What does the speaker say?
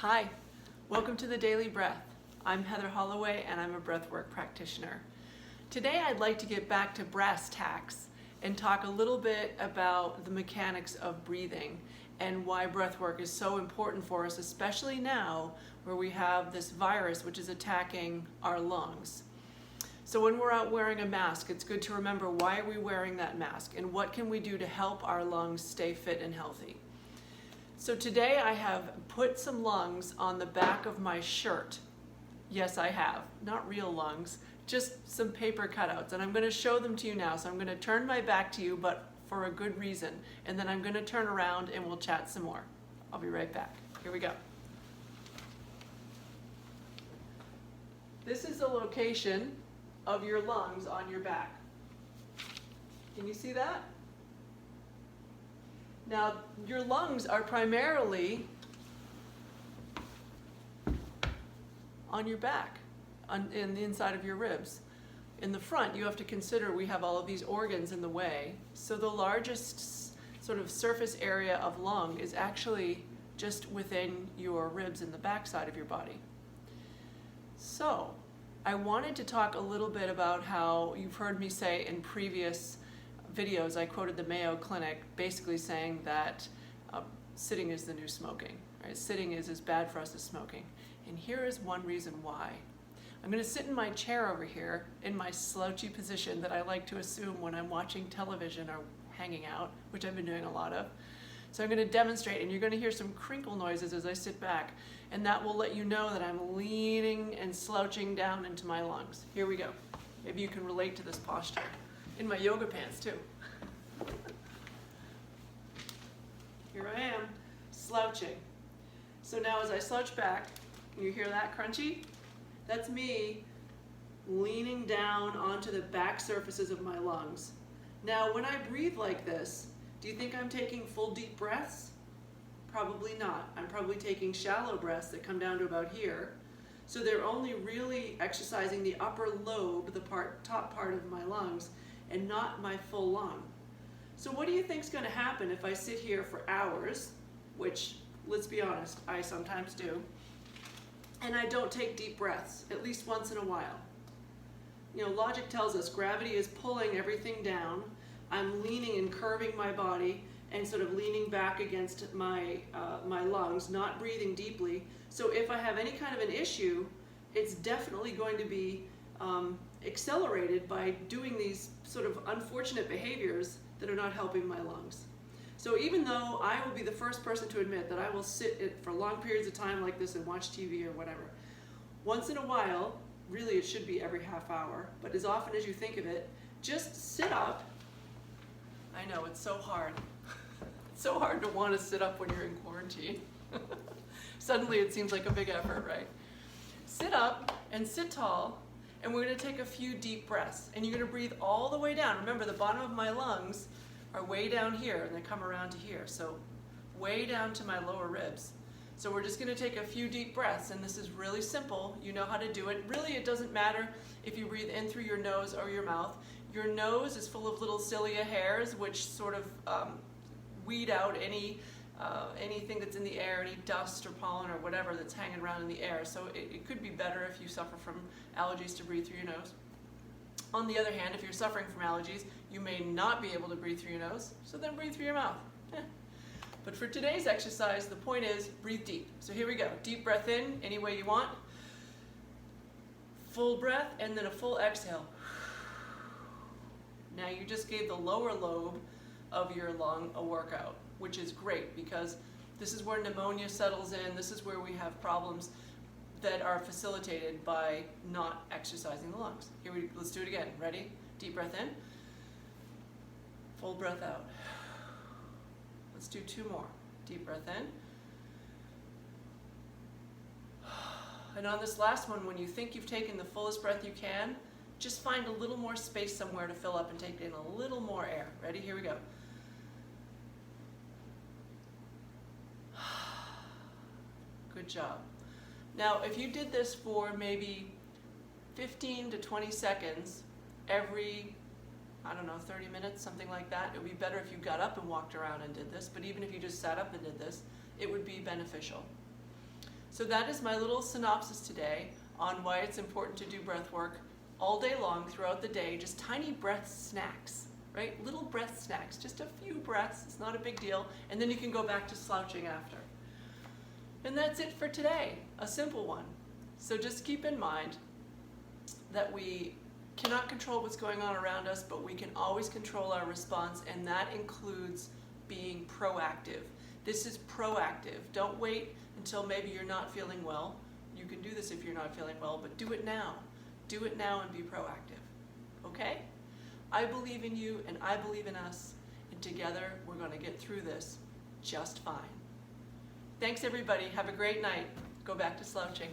Hi, welcome to the Daily Breath. I'm Heather Holloway and I'm a breathwork practitioner. Today I'd like to get back to brass tacks and talk a little bit about the mechanics of breathing and why breathwork is so important for us, especially now where we have this virus which is attacking our lungs. So when we're out wearing a mask, it's good to remember why are we wearing that mask and what can we do to help our lungs stay fit and healthy. So today I have put some lungs on the back of my shirt. Yes, I have. Not real lungs, just some paper cutouts. And I'm going to show them to you now. So I'm going to turn my back to you, but for a good reason. And then I'm going to turn around and we'll chat some more. I'll be right back. Here we go. This is the location of your lungs on your back. Can you see that? Now, your lungs are primarily on your back, in the inside of your ribs. In the front, you have to consider we have all of these organs in the way. So the largest sort of surface area of lung is actually just within your ribs in the back side of your body. So I wanted to talk a little bit about how you've heard me say in previous videos, I quoted the Mayo Clinic basically saying that sitting is the new smoking. Right? Sitting is as bad for us as smoking. And here is one reason why. I'm going to sit in my chair over here in my slouchy position that I like to assume when I'm watching television or hanging out, which I've been doing a lot of. So I'm going to demonstrate, and you're going to hear some crinkle noises as I sit back, and that will let you know that I'm leaning and slouching down into my lungs. Here we go. Maybe you can relate to this posture. In my yoga pants too. Here I am, slouching. So now as I slouch back, you hear that crunchy? That's me leaning down onto the back surfaces of my lungs. Now when I breathe like this, do you think I'm taking full deep breaths? Probably not. I'm probably taking shallow breaths that come down to about here. So they're only really exercising the upper lobe, the top part of my lungs, and not my full lung. So what do you think is going to happen if I sit here for hours, which, let's be honest, I sometimes do, and I don't take deep breaths, at least once in a while? You know, logic tells us gravity is pulling everything down. I'm leaning and curving my body and sort of leaning back against my lungs, not breathing deeply. So if I have any kind of an issue, it's definitely going to be accelerated by doing these sort of unfortunate behaviors that are not helping my lungs. So even though I will be the first person to admit that I will sit for long periods of time like this and watch TV or whatever, once in a while, really it should be every half hour, but as often as you think of it, just sit up. I know, it's so hard. It's so hard to want to sit up when you're in quarantine. Suddenly it seems like a big effort, right? Sit up and sit tall. And we're going to take a few deep breaths. And you're going to breathe all the way down. Remember, the bottom of my lungs are way down here, and they come around to here. So way down to my lower ribs. So we're just going to take a few deep breaths. And this is really simple. You know how to do it. Really, it doesn't matter if you breathe in through your nose or your mouth. Your nose is full of little cilia hairs, which sort of weed out anything that's in the air, any dust or pollen or whatever that's hanging around in the air. So it could be better if you suffer from allergies to breathe through your nose. On the other hand, if you're suffering from allergies, you may not be able to breathe through your nose, so then breathe through your mouth. But for today's exercise, the point is breathe deep. So here we go. Deep breath in, any way you want. Full breath, and then a full exhale. Now you just gave the lower lobe of your lung a workout, which is great because this is where pneumonia settles in. This is where we have problems that are facilitated by not exercising the lungs. Let's do it again. Ready? Deep breath in. Full breath out. Let's do two more. Deep breath in. And on this last one, when you think you've taken the fullest breath you can, just find a little more space somewhere to fill up and take in a little more air. Ready? Here we go. Good job. Now, if you did this for maybe 15 to 20 seconds every, I don't know, 30 minutes, something like that, it would be better if you got up and walked around and did this, but even if you just sat up and did this, it would be beneficial. So that is my little synopsis today on why it's important to do breath work all day long throughout the day, just tiny breath snacks, right? Little breath snacks, just a few breaths, it's not a big deal, and then you can go back to slouching after. And that's it for today, a simple one. So just keep in mind that we cannot control what's going on around us, but we can always control our response, and that includes being proactive. This is proactive. Don't wait until maybe you're not feeling well. You can do this if you're not feeling well, but do it now. Do it now and be proactive, okay? I believe in you and I believe in us, and together we're gonna get through this just fine. Thanks everybody, have a great night. Go back to slouching.